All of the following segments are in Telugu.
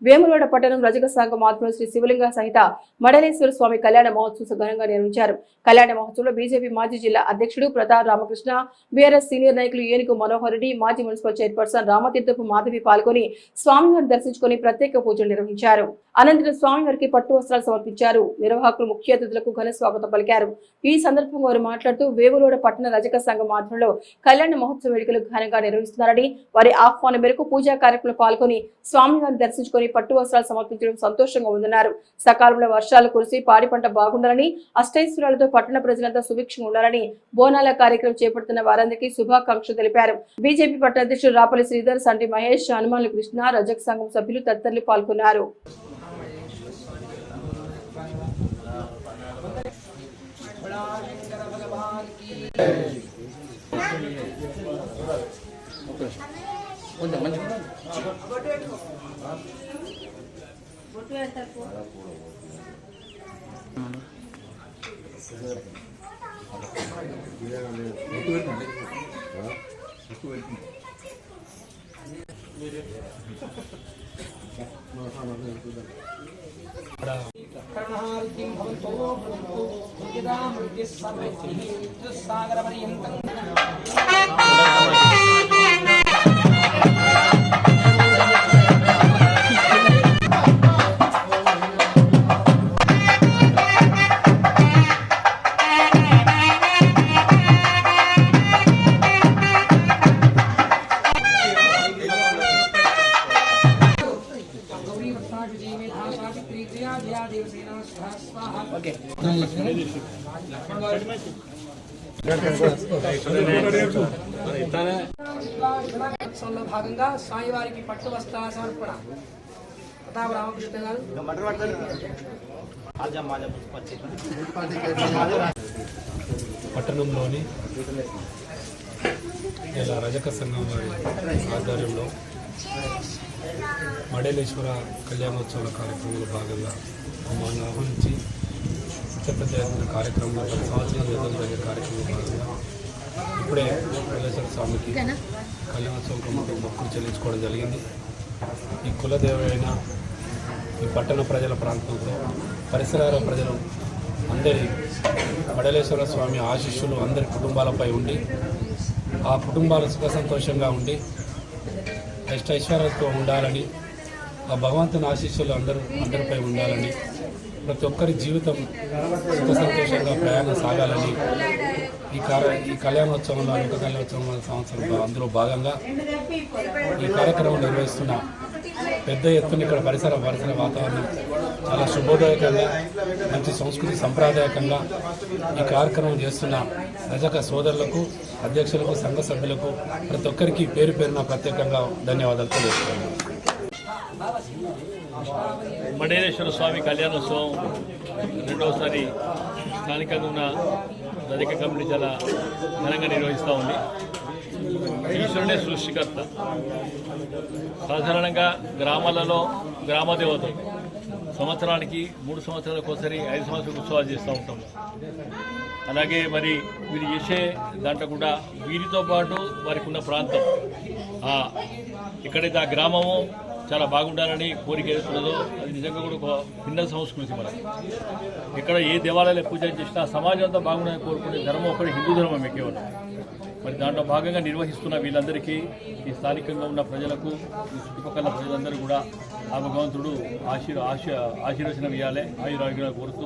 వేములవాడ పట్టణం రజక సంఘం ఆధ్వర్యంలో శ్రీ శివలింగ సహిత మడలేశ్వర స్వామి కళ్యాణ మహోత్సవం ఘనంగా నిర్వహించారు. కళ్యాణ మహోత్సవంలో బీజేపీ మాజీ జిల్లా అధ్యక్షుడు ప్రతాప్ రామకృష్ణ, బీఆర్ఎస్ సీనియర్ నాయకులు ఏనుగు మనోహర్ రెడ్డి, మాజీ మున్సిపల్ చైర్పర్సన్ రామతీర్థపు మాధవి పాల్గొని స్వామివారిని దర్శించుకుని ప్రత్యేక పూజలు నిర్వహించారు. అనంతరం స్వామివారికి పట్టు వస్త్రాలు సమర్పించారు. నిర్వాహకులు ముఖ్య అతిథులకు ఘన స్వాగతం పలికారు. ఈ సందర్భంగా వారు మాట్లాడుతూ వేములవాడ పట్టణ రజక సంఘం ఆధ్వర్యంలో కళ్యాణ మహోత్సవ వేడుకలు ఘనంగా నిర్వహిస్తున్నారని, వారి ఆహ్వానం మేరకు పూజా కార్యక్రమంలో పాల్గొని స్వామివారిని దర్శించుకుని పట్టు వస్త్రాలు సమర్పించడం సంతోషంగా ఉందన్నారు. సకాలంలో వర్షాలు కురిసి పాడి పంట బాగుండాలని, అష్టైశ్వర్యాలతో పట్టణ ప్రజలంతా సుభిక్షంగా ఉండాలని బోనాల కార్యక్రమం చేపడుతున్న వారందరికీ శుభాకాంక్షలు తెలిపారు. బీజేపీ పట్టణ అధ్యక్షుడు రాపల్లి శ్రీధర్, సంటి మహేష్, హనుమాన్ల కృష్ణ, రజక సంఘం సభ్యులు తదితరులు పాల్గొన్నారు. భాగంగా స్వామివారికి పట్టు వస్త్ర సమర్పణ. ప్రతాప్ రామకృష్ణ గారు. పట్టణంలోని ఇలా రజక సంఘం వారి ఆధ్వర్యంలో మడలేశ్వర కళ్యాణోత్సవాల కార్యక్రమంలో భాగంగా మమ్మల్ని ఆహ్వానించి పెద్ద ఎత్తున కార్యక్రమంలో 10 సంవత్సరాలు జరిగే కార్యక్రమంలో భాగంగా ఇప్పుడే మడలేశ్వర స్వామికి కళ్యాణోత్సవం మొక్కులు చెల్లించుకోవడం జరిగింది. ఈ కులదేవైన ఈ పట్టణ ప్రజల ప్రాంతంతో పరిసరాల ప్రజలు అందరి మడలేశ్వర స్వామి ఆశీస్సులు అందరి కుటుంబాలపై ఉండి, ఆ కుటుంబాలు సుఖ సంతోషంగా ఉండి ఐశ్వర్యాలతో ఉండాలని, ఆ భగవంతుని ఆశీస్సులు అందరిపై ఉండాలని, ప్రతి ఒక్కరి జీవితం సుఖ సంతోషంగా ప్రయాణం సాగాలని ఈ కళ్యాణోత్సవంలో లోక కళ్యాణోత్సవం సంవత్సరం అందులో భాగంగా ఈ కార్యక్రమం నిర్వహిస్తున్న పెద్ద ఎత్తున ఇక్కడ పరిసర వాతావరణం చాలా శుభోదయకంగా, మంచి సంస్కృతి సంప్రదాయకంగా ఈ కార్యక్రమం చేస్తున్న రజక సోదరులకు, అధ్యక్షులకు, సంఘ సభ్యులకు ప్రతి ఒక్కరికి పేరు పేరున ప్రత్యేకంగా ధన్యవాదాలు తెలియజేస్తున్నాను. మడలేశ్వర స్వామి కళ్యాణోత్సవం రెండవసారి స్థానికంగా ఉన్న రజక కమిటీ చాలా ఘనంగా నిర్వహిస్తూ ఉంది. ఈశ్వరుడే సృష్టికర్త. సాధారణంగా గ్రామాలలో గ్రామదేవతలు సంవత్సరానికి 3 సంవత్సరాలకు ఒకసారి 5 సంవత్సరాలకు ఉత్సవాలు చేస్తూ ఉంటాం. అలాగే మరి వీరు చేసే దాంట్లో కూడా వీరితో పాటు వారికి ఉన్న ప్రాంతం ఎక్కడైతే ఆ గ్రామము చాలా బాగుండాలని కోరిక ఏదైతున్నదో అది నిజంగా కూడా ఒక భిన్న సంస్కృతి. మనకి ఎక్కడ ఏ దేవాలయాలు పూజ చేసినా సమాజం అంతా బాగుండాలని కోరుకునే ధర్మం ఒకటి హిందూ ధర్మం కేవలం. మరి దాంట్లో భాగంగా నిర్వహిస్తున్న వీళ్ళందరికీ, ఈ స్థానికంగా ఉన్న ప్రజలకు, ఈ చుట్టుపక్కల ప్రజలందరూ కూడా ఆ భగవంతుడు ఆశీర్వచనం ఇవ్వాలి, ఆయురారోగ్యాలు కోరుతూ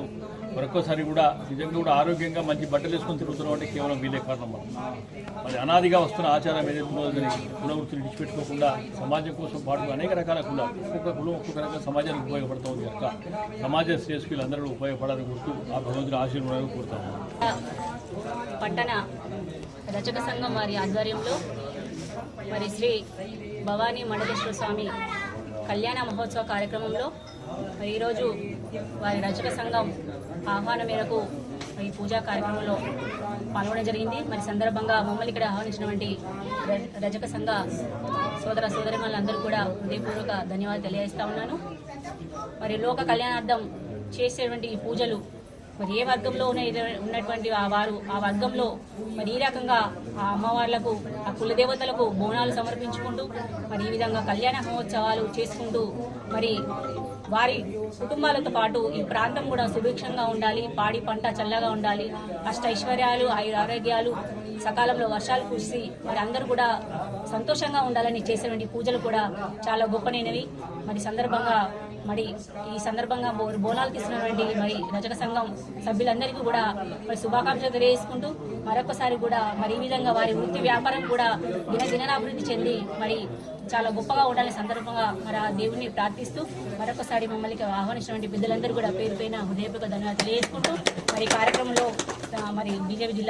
మరొక్కసారి కూడా నిజంగా కూడా ఆరోగ్యంగా మంచి బట్టలు వేసుకొని తిరుగుతున్నాం అంటే కేవలం వీలే కారణం. మరి అనాదిగా వస్తున్న ఆచారం ఏదైతే కులవృత్తిని విడిచిపెట్టుకోకుండా సమాజం కోసం పాటు అనేక రకాల ఒక్కొక్క కులం ఒక్కొక్క రకంగా సమాజానికి ఉపయోగపడుతుంది కనుక సమాజ శ్రేయస్సుకు వీళ్ళందరూ ఉపయోగపడాలని కోరుతూ ఆ భగవంతుని ఆశీర్వాదాలను కోరుతాము. పట్టణ రజక సంఘం వారి ఆధ్వర్యంలో మరి శ్రీ భవానీ మడలేశ్వర స్వామి కళ్యాణ మహోత్సవ కార్యక్రమంలో ఈరోజు వారి రజక సంఘం ఆహ్వానం మేరకు ఈ పూజా కార్యక్రమంలో పాల్గొనడం జరిగింది. మరి సందర్భంగా మమ్మల్ని ఇక్కడ ఆహ్వానించినటువంటి రజక సంఘ సోదర సోదరిమణులందరూ కూడా హృదయపూర్వక ధన్యవాదాలు తెలియజేస్తా ఉన్నాను. మరి లోక కళ్యాణార్థం చేసేటువంటి ఈ పూజలు మరి ఏ వర్గంలో ఉన్నటువంటి వారు ఆ వర్గంలో మరి ఈ రకంగా ఆ అమ్మవార్లకు ఆ కులదేవతలకు బోనాలు సమర్పించుకుంటూ మరి ఈ విధంగా కళ్యాణ మహోత్సవాలు చేసుకుంటూ మరి వారి కుటుంబాలతో పాటు ఈ ప్రాంతం కూడా సుభిక్షంగా ఉండాలి, పాడి పంట చల్లగా ఉండాలి, అష్టైశ్వర్యాలు ఆరోగ్యాలు సకాలంలో వర్షాలు కురిసి మరి అందరూ కూడా సంతోషంగా ఉండాలని చేసేటువంటి పూజలు కూడా చాలా గొప్పనైనవి. మరి ఈ సందర్భంగా బోనాలు తీసినటువంటి మరి రజక సంఘం సభ్యులందరికీ కూడా మరి శుభాకాంక్షలు తెలియజేసుకుంటూ మరొకసారి కూడా మరి ఈ విధంగా వారి వృత్తి వ్యాపారం కూడా దినదినాభివృద్ధి చెంది మరి చాలా గొప్పగా ఉండాలని సందర్భంగా మరి ఆ దేవుణ్ణి ప్రార్థిస్తూ మరొకసారి మమ్మల్ని ఆహ్వానించినటువంటి పెద్దలందరూ కూడా పేరు పైన హృదయపూర్వక ధన్యవాదాలు తెలియజేసుకుంటూ మరి కార్యక్రమంలో మరి బీజేపీ జిల్లా